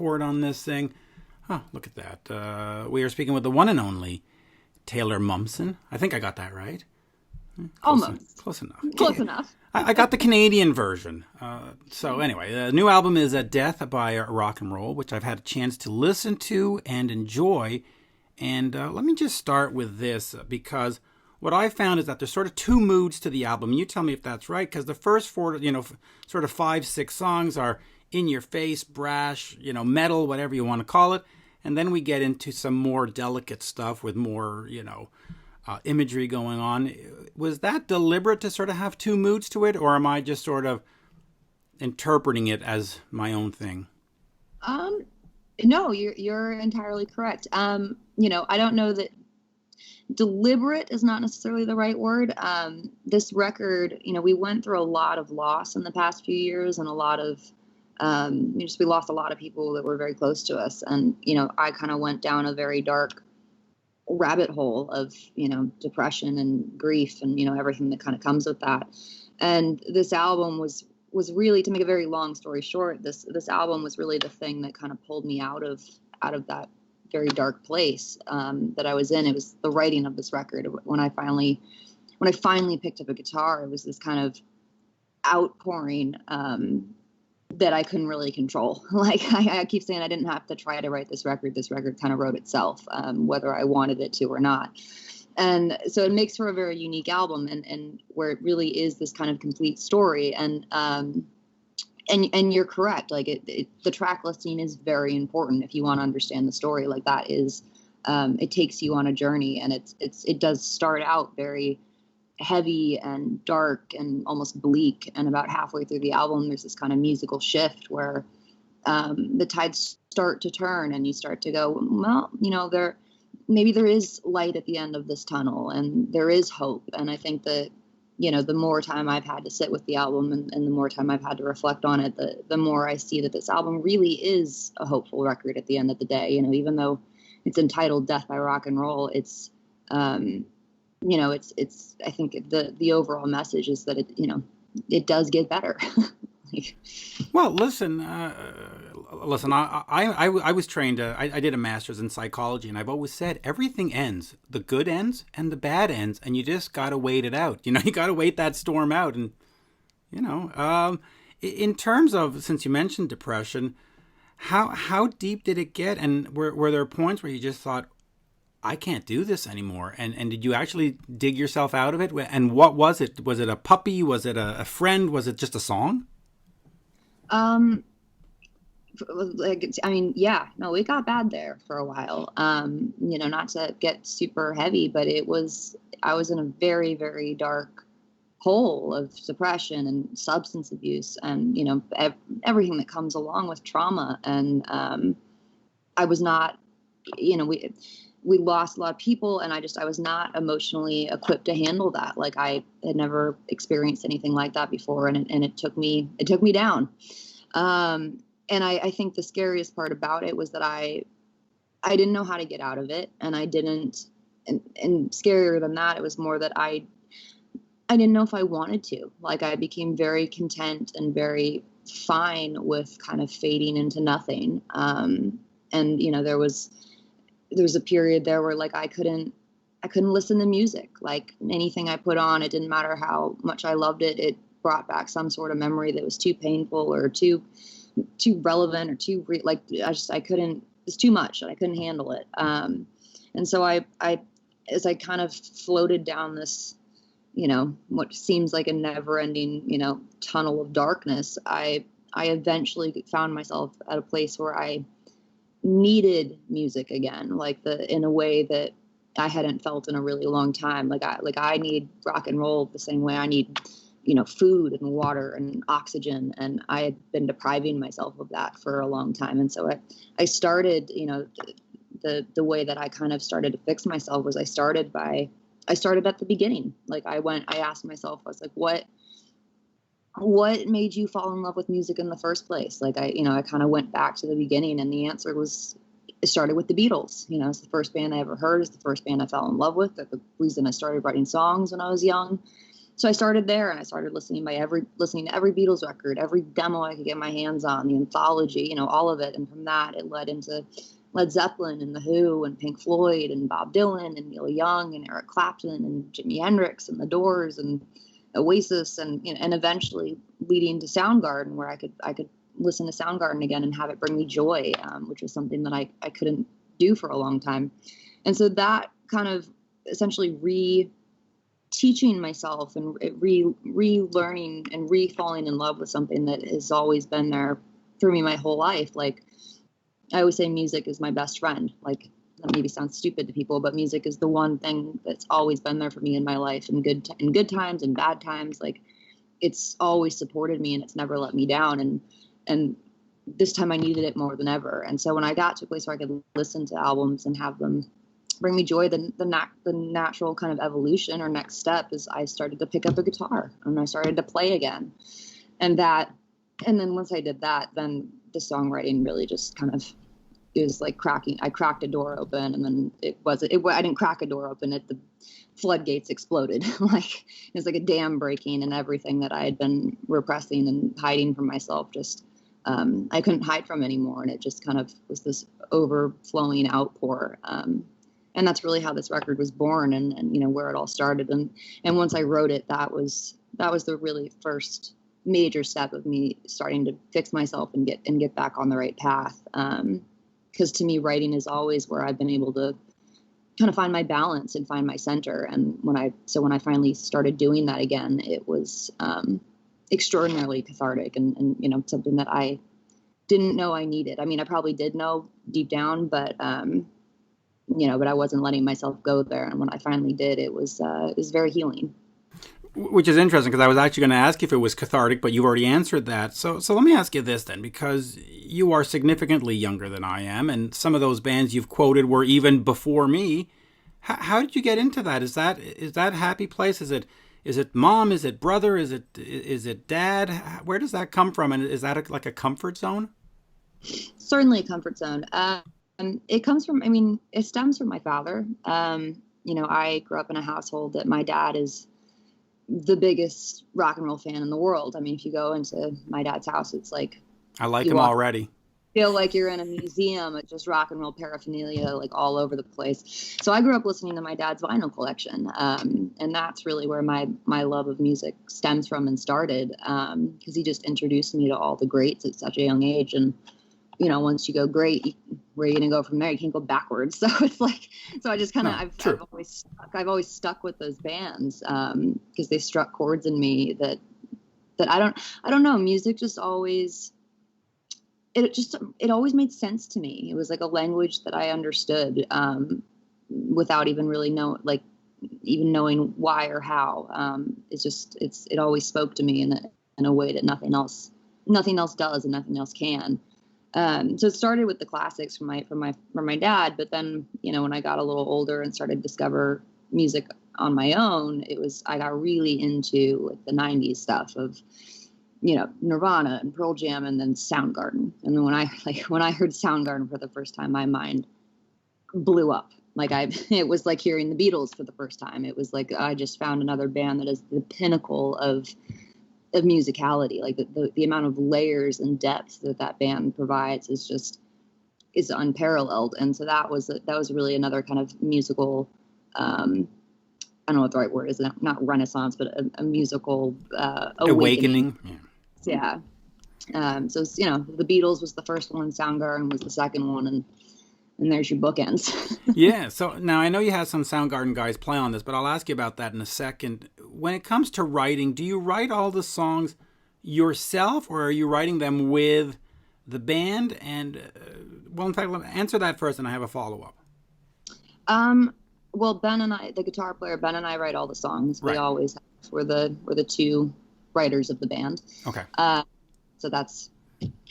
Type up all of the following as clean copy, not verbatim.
record on this thing. Oh, look at that. We are speaking with the one and only Taylor Momsen. I think I got that right. Almost. Close enough. Close enough. I got the Canadian version. So anyway, the new album is Death by Rock and Roll, which I've had a chance to listen to and enjoy. And let me just start with this, because what I found is that there's sort of two moods to the album. You tell me if that's right, because the first four, sort of 5-6 songs are in your face, brash, metal, whatever you want to call it. And then we get into some more delicate stuff with more, imagery going on. Was that deliberate to sort of have two moods to it, or am I just sort of interpreting it as my own thing? No, you're entirely correct. I don't know that deliberate is not necessarily the right word. This record, we went through a lot of loss in the past few years, and a lot of we lost a lot of people that were very close to us, and I kind of went down a very dark rabbit hole of depression and grief and everything that kind of comes with that. And this album was really, to make a very long story short, this album was really the thing that kind of pulled me out of that very dark place that I was in. It was the writing of this record. When I finally picked up a guitar, it was this kind of outpouring that I couldn't really control. Like I keep saying, I didn't have to try to write this record. This record kind of wrote itself, whether I wanted it to or not. And so it makes for a very unique album, and where it really is this kind of complete story. And you're correct. Like the track listing is very important if you want to understand the story. Like that is, it takes you on a journey, and it does start out very heavy and dark and almost bleak, and about halfway through the album there's this kind of musical shift where the tides start to turn, and you start to go, well, maybe there is light at the end of this tunnel, and there is hope. And I think that the more time I've had to sit with the album, and the more time I've had to reflect on it, the more I see that this album really is a hopeful record at the end of the day. Even though it's entitled Death by Rock and Roll, it's it's I think the overall message is that it does get better. Well, listen, I was trained, I did a master's in psychology, and I've always said everything ends, the good ends and the bad ends, and you just got to wait it out. You got to wait that storm out. And, in terms of, since you mentioned depression, how deep did it get? And were there points where you just thought, I can't do this anymore? And did you actually dig yourself out of it? And what was it? Was it a puppy? Was it a friend? Was it just a song? Yeah, no, it got bad there for a while. Not to get super heavy, but I was in a very, very dark hole of depression and substance abuse and, everything that comes along with trauma. And, I was not, we lost a lot of people, and I was not emotionally equipped to handle that. Like I had never experienced anything like that before. And it took me down. And I think the scariest part about it was that I didn't know how to get out of it. And I didn't, and scarier than that, it was more that I didn't know if I wanted to. Like I became very content and very fine with kind of fading into nothing. And, there was a period there where like I couldn't listen to music. Like anything I put on, it didn't matter how much I loved it. It brought back some sort of memory that was too painful or too relevant or I couldn't, it's too much and I couldn't handle it. And so I as I kind of floated down this, what seems like a never ending, tunnel of darkness, I eventually found myself at a place where I needed music again, in a way that I hadn't felt in a really long time. I need rock and roll the same way I need, food and water and oxygen. And I had been depriving myself of that for a long time. And so I started, the way that I kind of started to fix myself was I started at the beginning. I asked myself, I was like, what made you fall in love with music in the first place? I kind of went back to the beginning, and the answer was, it started with the Beatles. It's the first band I ever heard. It's the first band I fell in love with. That's the reason I started writing songs when I was young. so I started there, and I started listening to every Beatles record, every demo I could get my hands on, the anthology, all of it. And from that, it led into Led Zeppelin and The Who and Pink Floyd and Bob Dylan and Neil Young and Eric Clapton and Jimi Hendrix and The Doors and Oasis, and and eventually leading to Soundgarden, where I could listen to Soundgarden again and have it bring me joy, which was something that I couldn't do for a long time. And so that kind of essentially teaching myself and relearning and falling in love with something that has always been there for me my whole life. Like, I always say music is my best friend. Like, that maybe sounds stupid to people, but music is the one thing that's always been there for me in my life, in good times and bad times. Like, it's always supported me and it's never let me down. And this time I needed it more than ever. And so when I got to a place where I could listen to albums and have them bring me joy, the natural kind of evolution or next step is I started to pick up a guitar and I started to play again. And then once I did that, then the songwriting really just kind of, it was like I cracked a door open, and then I didn't crack a door open, the floodgates exploded. Like, it was like a dam breaking, and everything that I had been repressing and hiding from myself just, I couldn't hide from anymore. And it just kind of was this overflowing outpour. And that's really how this record was born, and where it all started. And once I wrote it, that was the really first major step of me starting to fix myself and get back on the right path. Because to me, writing is always where I've been able to kind of find my balance and find my center. And when I finally started doing that again, it was extraordinarily cathartic and something that I didn't know I needed. I mean, I probably did know deep down, but but I wasn't letting myself go there. And when I finally did, it was very healing. Which is interesting, because I was actually going to ask you if it was cathartic, but you've already answered that. So let me ask you this then, because you are significantly younger than I am, and some of those bands you've quoted were even before me. How did you get into that? Is that happy place? Is it mom? Is it brother? Is it dad? Where does that come from? And is that like a comfort zone? Certainly a comfort zone. It comes from, it stems from my father. I grew up in a household that my dad is the biggest rock and roll fan in the world. I mean, if you go into my dad's house, it's like, I like him already. Feel like you're in a museum of just rock and roll paraphernalia, like all over the place. So I grew up listening to my dad's vinyl collection. And that's really where my love of music stems from and started. Cause he just introduced me to all the greats at such a young age. And, once you go great, where are you going to go from there? You can't go backwards. So it's like, I just kind of, I've always stuck with those bands, cause they struck chords in me that I don't know. Music just always, it always made sense to me. It was like a language that I understood, without even really knowing why or how. It always spoke to me in a way that nothing else does and nothing else can. So it started with the classics from my dad, but then, when I got a little older and started to discover music on my own, I got really into like the 90s stuff of, Nirvana and Pearl Jam, and then Soundgarden. And then when I heard Soundgarden for the first time, my mind blew up. It was like hearing the Beatles for the first time. It was like, I just found another band that is the pinnacle of musicality. Like the amount of layers and depth that band provides is unparalleled. And so that was really another kind of musical, I don't know what the right word is, not renaissance, but a musical awakening. Yeah. So the Beatles was the first one, Soundgarden was the second one, and there's your bookends. Yeah. So now I know you have some Soundgarden guys play on this, but I'll ask you about that in a second. When it comes to writing, do you write all the songs yourself, or are you writing them with the band? And in fact, let me answer that first, and I have a follow-up. Well, Ben and I, the guitar player, Ben and I write all the songs. Right. We always have. We're the two writers of the band. Okay. So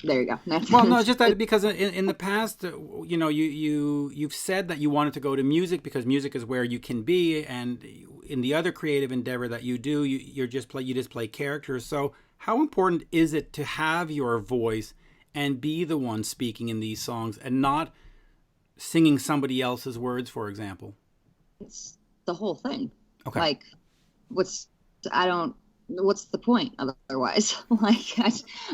there you go. Well, no, just that because in the past, you've said that you wanted to go to music because music is where you can be, and in the other creative endeavor that you do, you just play characters. So how important is it to have your voice and be the one speaking in these songs and not singing somebody else's words, for example? It's the whole thing. Okay. Like, what's I don't, what's the point otherwise? Like,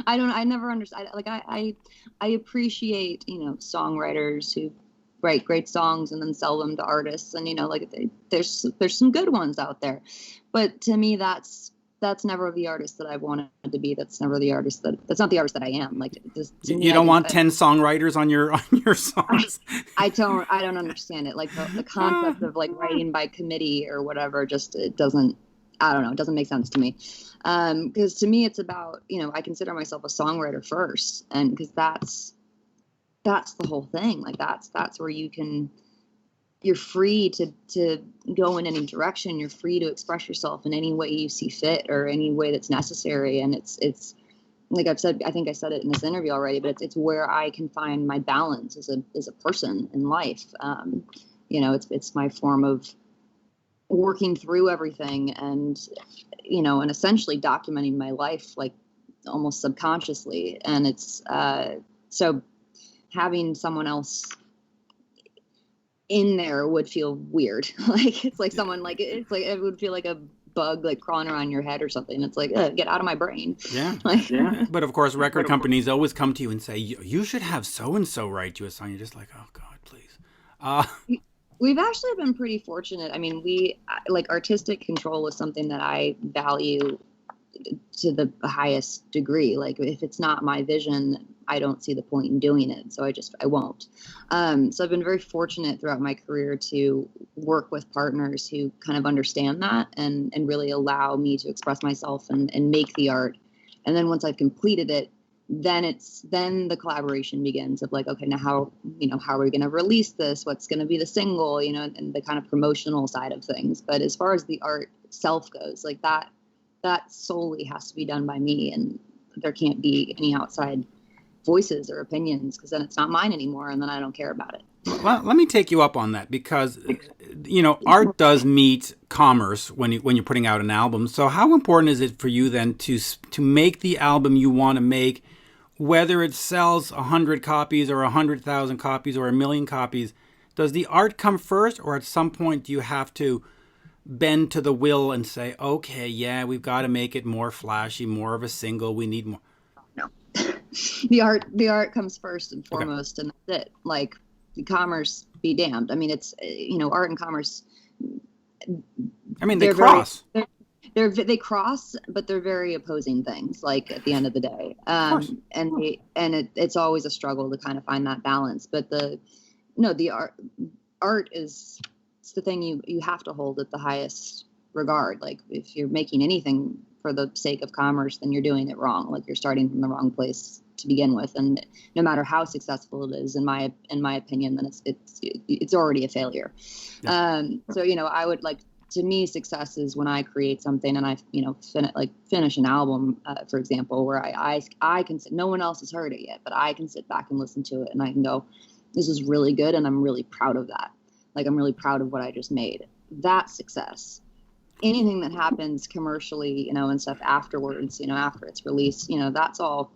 I never understand. Like, I appreciate, songwriters who write great songs and then sell them to artists. And, like there's some good ones out there, but to me, that's never the artist that I've wanted to be. That's never the artist that's not the artist that I am. Like, you don't want 10 songwriters on your songs. I don't understand it. Like the concept of like writing by committee or whatever, just, it doesn't, I don't know. It doesn't make sense to me. Because to me, it's about, I consider myself a songwriter first. And because that's the whole thing. Like that's where you're free to go in any direction. You're free to express yourself in any way you see fit or any way that's necessary. And it's like I've said, I think I said it in this interview already, but it's where I can find my balance as a person in life. It's my form of working through everything and essentially documenting my life, like almost subconsciously. And it's so having someone else in there would feel weird. Like, it's like someone, like, it's like, it would feel like a bug, like crawling around your head or something. It's like, get out of my brain. Yeah. Like, yeah. But of course, record companies always come to you and say, you should have so-and-so write you a song. You're just like, oh God, please. We've actually been pretty fortunate. I mean, like, artistic control is something that I value to the highest degree. Like, if it's not my vision, I don't see the point in doing it. So I won't. So I've been very fortunate throughout my career to work with partners who kind of understand that and really allow me to express myself and make the art. And then once I've completed it, then the collaboration begins of like, okay, now how are we going to release this? What's going to be the single, and the kind of promotional side of things. But as far as the art itself goes, like that solely has to be done by me, and there can't be any outside voices or opinions, because then it's not mine anymore, and then I don't care about it. Well, let me take you up on that, because art does meet commerce when you're putting out an album. So how important is it for you then to make the album you want to make, whether it sells 100 copies or 100,000 copies or 1,000,000 copies? Does the art come first, or at some point do you have to bend to the will and say, okay, yeah, we've got to make it more flashy, more of a single, we need more? No. The art comes first and foremost, okay. And that's it. Like, the commerce be damned. I mean, it's, art and commerce, I mean, they cross. They cross, but they're very opposing things, like, at the end of the day. It's always a struggle to kind of find that balance. But the art is, it's the thing you have to hold at the highest regard. Like, if you're making anything for the sake of commerce, then you're doing it wrong. Like, you're starting from the wrong place to begin with. And no matter how successful it is, in my opinion, then it's already a failure. Yeah. So, I would like, to me, success is when I create something and I, finish an album, for example, where I can sit, no one else has heard it yet, but I can sit back and listen to it and I can go, this is really good. And I'm really proud of that. Like, I'm really proud of what I just made. That's success. Anything that happens commercially, and stuff afterwards, after it's released, that's all,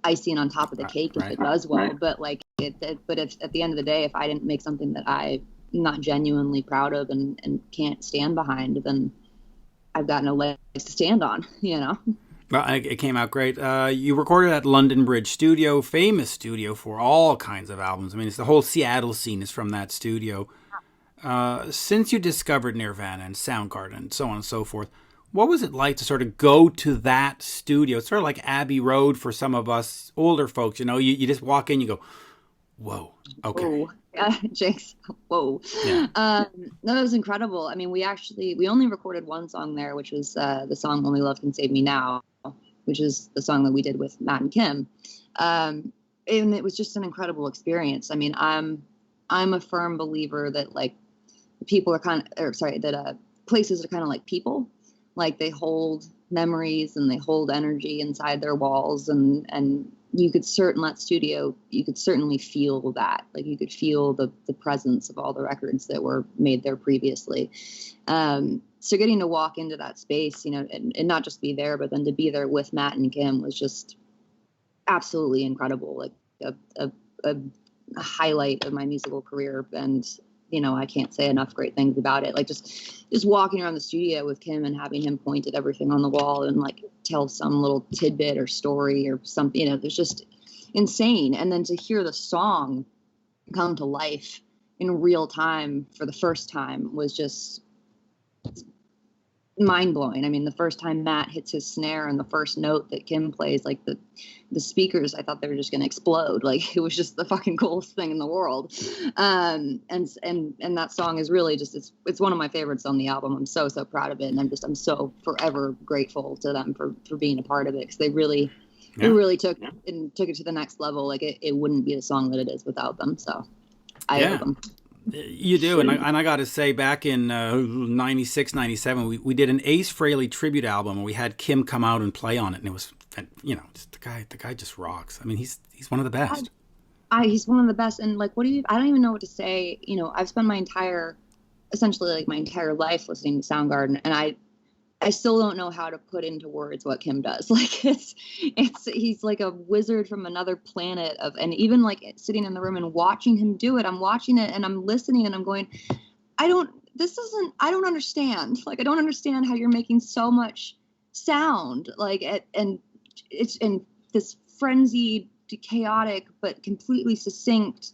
icing on top of the cake if it does well. But like, but if at the end of the day, if I didn't make something that I'm not genuinely proud of and can't stand behind, then I've got no legs to stand on, Well, it came out great. You recorded at London Bridge Studio, famous studio for all kinds of albums. I mean, it's the whole Seattle scene is from that studio. Since you discovered Nirvana and Soundgarden and so on and so forth, what was it like to sort of go to that studio? It's sort of like Abbey Road for some of us older folks. You just walk in, you go, whoa, okay. Whoa. Jinx. Whoa. Yeah. No, it was incredible. I mean, we only recorded one song there, which was the song Only Love Can Save Me Now, which is the song that we did with Matt and Kim. And it was just an incredible experience. I mean, I'm a firm believer that, like, people are places are kind of like people. Like, they hold memories and they hold energy inside their walls, and you could certainly feel that. Like, you could feel the presence of all the records that were made there previously. So getting to walk into that space, and not just be there, but then to be there with Matt and Kim was just absolutely incredible. Like, a highlight of my musical career. And I can't say enough great things about it. Like just walking around the studio with Kim and having him point at everything on the wall and like tell some little tidbit or story or something, there's just insane. And then to hear the song come to life in real time for the first time was just mind blowing. I mean, the first time Matt hits his snare and the first note that Kim plays, like the speakers, I thought they were just going to explode. Like it was just the fucking coolest thing in the world. And that song is really just, it's one of my favorites on the album. I'm so proud of it. And I'm so forever grateful to them for being a part of it. Cause they really took it to the next level. Like it wouldn't be the song that it is without them. So I owe them. You do, and I got to say, back in 96, 97, we did an Ace Frehley tribute album, and we had Kim come out and play on it, and it was, just the guy just rocks. I mean, he's one of the best. He's one of the best, and like, I don't even know what to say. I've spent essentially my entire life listening to Soundgarden, and I still don't know how to put into words what Kim does. Like he's like a wizard from another planet and even like sitting in the room and watching him do it. I'm watching it and I'm listening and I'm going, I don't understand. Like, I don't understand how you're making so much sound. Like, and it's in this frenzied, chaotic, but completely succinct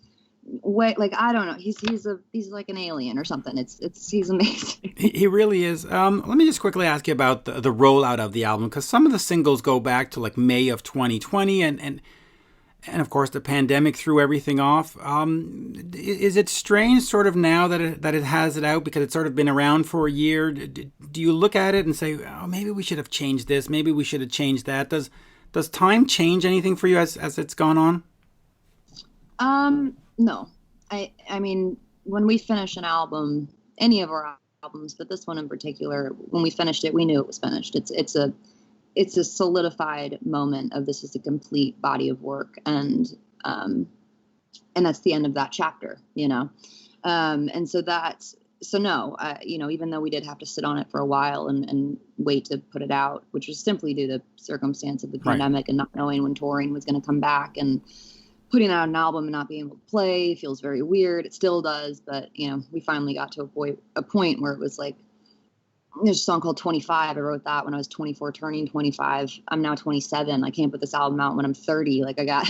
way. Like, I don't know. He's like an alien or something. He's amazing. He really is. Let me just quickly ask you about the rollout of the album, because some of the singles go back to like May of 2020, and of course the pandemic threw everything off. Is it strange sort of now that it has it out, because it's sort of been around for a year? Do you look at it and say, oh, maybe we should have changed this, maybe we should have changed that? Does time change anything for you as it's gone on? No. I mean, when we finish an album, any of our albums, but this one in particular, when we finished it, we knew it was finished. It's a solidified moment of this is a complete body of work, and that's the end of that chapter, and so no, even though we did have to sit on it for a while and wait to put it out, which was simply due to circumstance of the pandemic and not knowing when touring was going to come back, and putting out an album and not being able to play feels very weird. It still does, but we finally got to a point where it was like, there's a song called 25. I wrote that when I was 24, turning 25. I'm now 27. I can't put this album out when I'm 30. Like I got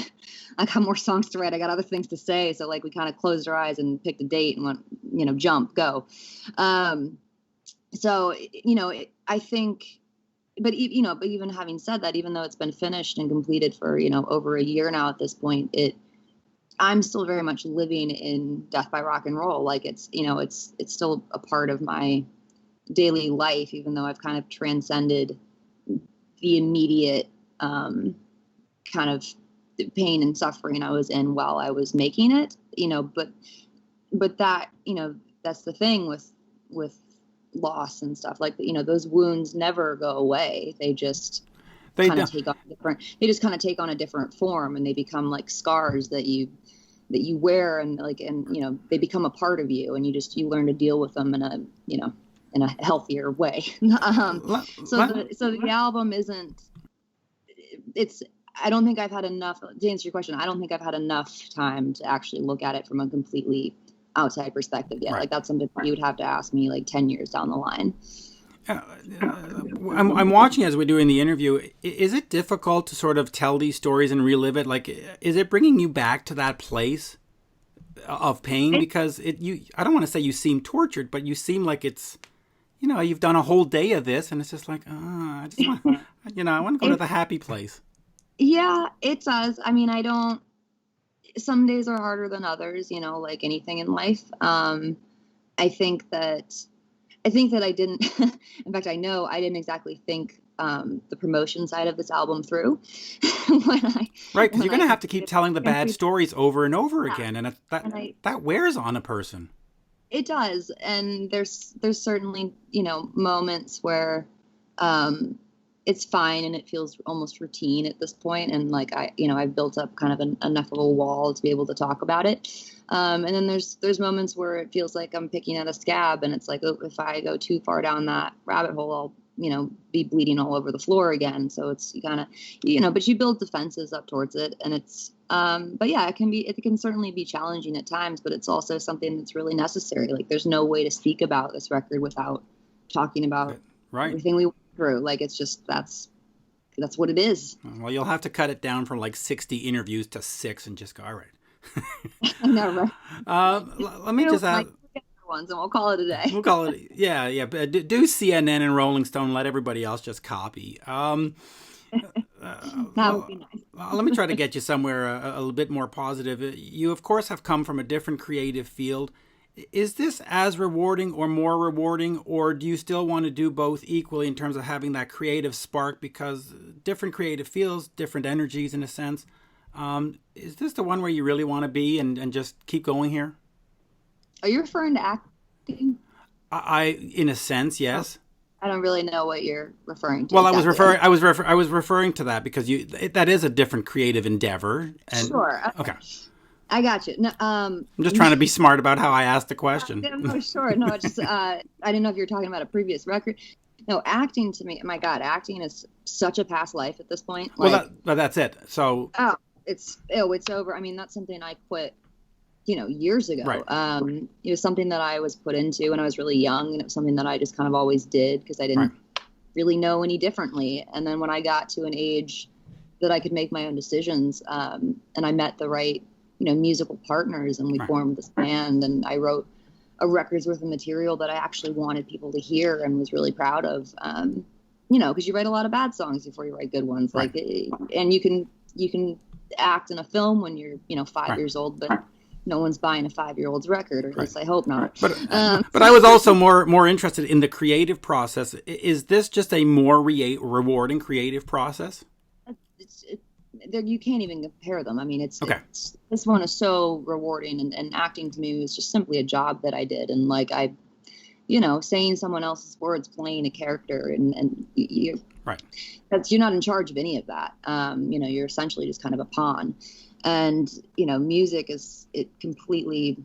more songs to write. I got other things to say. So like we kind of closed our eyes and picked a date and went, jump, go. I think, but even having said that, even though it's been finished and completed for, over a year now at this point, I'm still very much living in Death by Rock and Roll. Like it's still a part of my daily life, even though I've kind of transcended the immediate kind of pain and suffering I was in while I was making it, but that, that's the thing with loss and stuff, like, those wounds never go away. They just kind of take on a different form, and they become like scars that you wear, and they become a part of you, and you learn to deal with them in a healthier way. The album isn't, I don't think I've had enough, to answer your question, I don't think I've had enough time to actually look at it from a completely outside perspective yet. Right. Like that's something you would have to ask me like 10 years down the line. I'm watching as we're doing the interview. Is it difficult to sort of tell these stories and relive it? Like, is it bringing you back to that place of pain? Because I don't want to say you seem tortured, but you seem like it's, you've done a whole day of this, and it's just like, I just want, I want to go to the happy place. Yeah, it does. I mean, some days are harder than others, like anything in life. I think that I didn't, in fact, I know I didn't exactly think the promotion side of this album through. Right, because you're going to have to keep telling the bad stories over and over again, and that wears on a person. It does, and there's certainly, moments where it's fine and it feels almost routine at this point, and like I've built up kind of enough of a wall to be able to talk about it. And then there's moments where it feels like I'm picking at a scab, and it's like, oh, if I go too far down that rabbit hole, be bleeding all over the floor again. So it's kind of, but you build defenses up towards it, and it's, but yeah, it can certainly be challenging at times, but it's also something that's really necessary. Like, there's no way to speak about this record without talking about everything we went through. Like, it's just, that's what it is. Well, you'll have to cut it down from like 60 interviews to 6 and just go, all right. I know, right? Let me just ask. Ones, and we'll call it a day. We'll call it, yeah. But do CNN and Rolling Stone. Let everybody else just copy. That would be nice. Let me try to get you somewhere a little bit more positive. You, of course, have come from a different creative field. Is this as rewarding or more rewarding, or do you still want to do both equally in terms of having that creative spark? Because different creative fields, different energies, in a sense. Is this the one where you really want to be and just keep going here? Are you referring to acting? In a sense, yes. I don't really know what you're referring to. Well, exactly. I was referring to that because that is a different creative endeavor. And, sure. Okay. I got you. No, I'm just trying to be smart about how I asked the question. No, sure. No, it's just I didn't know if you were talking about a previous record. No, acting to me, my God, acting is such a past life at this point. Well, that's it. So. Oh, it's over. I mean, that's something I quit, years ago. Right. It was something that I was put into when I was really young, and it was something that I just kind of always did because I didn't really know any differently. And then when I got to an age that I could make my own decisions, and I met the right, musical partners, and we formed this band, and I wrote a record's worth of material that I actually wanted people to hear and was really proud of. Because you write a lot of bad songs before you write good ones. Right. And you can act in a film when you're, 5 years old, but no one's buying a 5-year-old's record, or at least I hope not. But I was also more interested in the creative process. Is this just a more rewarding creative process? You can't even compare them. I mean, this one is so rewarding, and acting to me was just simply a job that I did. And like saying someone else's words, playing a character, and you're not in charge of any of that. You're essentially just kind of a pawn. And, music it's completely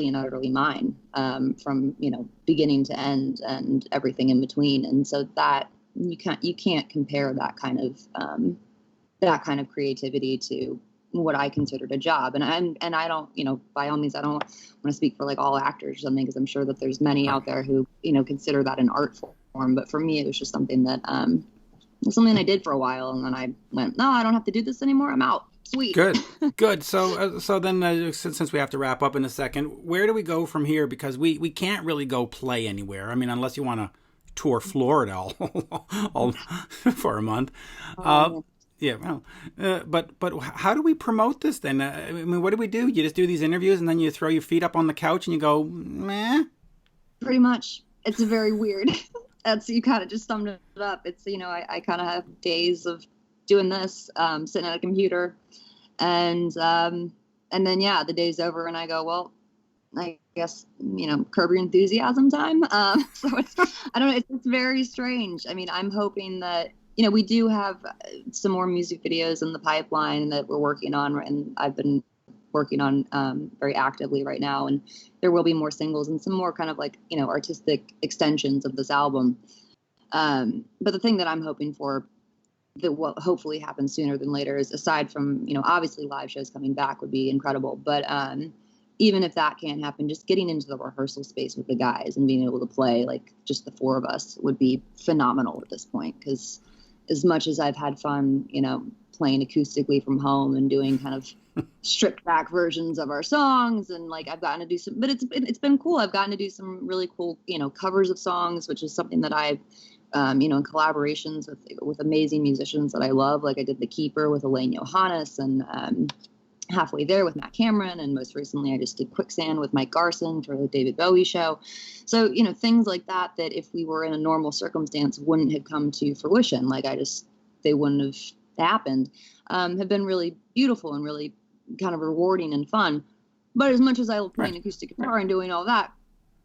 and utterly mine, from, beginning to end and everything in between. And so that you can't compare that kind of creativity to what I considered a job. And I don't, by all means, I don't want to speak for like all actors or something, because I'm sure that there's many out there who, consider that an art form. But for me, it was just something that, something I did for a while, and then I went, no, I don't have to do this anymore. I'm out. Sweet. Good. So then, since we have to wrap up in a second, where do we go from here? Because we can't really go play anywhere. I mean, unless you want to tour Florida all for a month. Yeah. Well, but how do we promote this then? I mean, what do we do? You just do these interviews and then you throw your feet up on the couch and you go, meh? Pretty much. It's very weird. You kind of just summed it up. It's, I kind of have days of doing this, sitting at a computer, and then the day's over and I go, well, I guess, Curb Your Enthusiasm time. So I don't know, it's very strange. I mean, I'm hoping that, we do have some more music videos in the pipeline that we're working on, and I've been working on very actively right now, and there will be more singles and some more kind of like, artistic extensions of this album. But the thing that I'm hoping for, that will hopefully happen sooner than later, is, aside from, obviously live shows coming back would be incredible, but even if that can't happen, just getting into the rehearsal space with the guys and being able to play, like, just the four of us would be phenomenal at this point. Because as much as I've had fun, playing acoustically from home and doing kind of stripped back versions of our songs, and like I've gotten to do some, but it's been cool. I've gotten to do some really cool, covers of songs, which is something that I've, in collaborations with amazing musicians that I love. Like I did The Keeper with Elaine Johannes, and Halfway There with Matt Cameron, and most recently I just did Quicksand with Mike Garson for the David Bowie show. So, things like that if we were in a normal circumstance wouldn't have come to fruition. Like they wouldn't have happened, have been really beautiful and really kind of rewarding and fun. But as much as I love playing acoustic guitar and doing all that,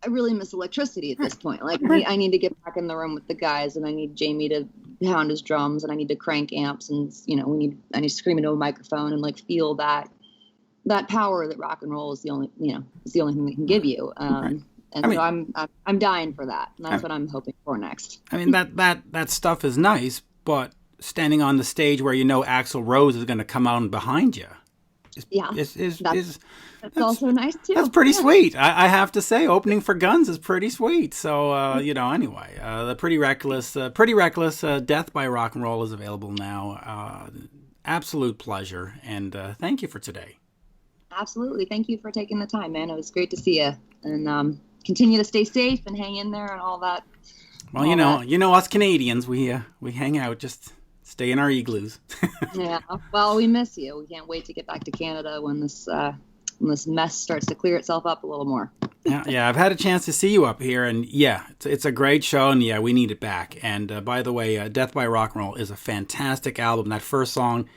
I really miss electricity at this point. Like I need to get back in the room with the guys, and I need Jamie to pound his drums, and I need to crank amps, and I need to scream into a microphone and like feel that power that rock and roll is the only thing that can give you. And so I'm dying for that. And that's what I'm hoping for next. I mean, that stuff is nice, but standing on the stage where Axl Rose is going to come out behind you that's also nice too. That's pretty sweet. I have to say, opening for Guns is pretty sweet. So anyway, the Pretty Reckless Death by Rock and Roll is available now. Absolute pleasure, and thank you for today. Absolutely, thank you for taking the time, man. It was great to see you, and continue to stay safe and hang in there and all that. Well, us Canadians, we hang out, just stay in our igloos. Yeah. Well, we miss you. We can't wait to get back to Canada when this mess starts to clear itself up a little more. Yeah. I've had a chance to see you up here, and it's a great show, and we need it back. And by the way, Death by Rock and Roll is a fantastic album. That first song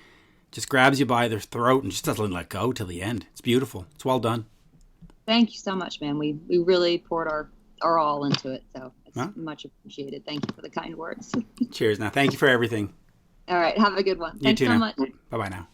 just grabs you by the throat and just doesn't let go till the end. It's beautiful. It's well done. Thank you so much, man. We really poured our all into it, so it's much appreciated. Thank you for the kind words. Cheers. Now, thank you for everything. All right. Have a good one. Thanks so much. Bye-bye now.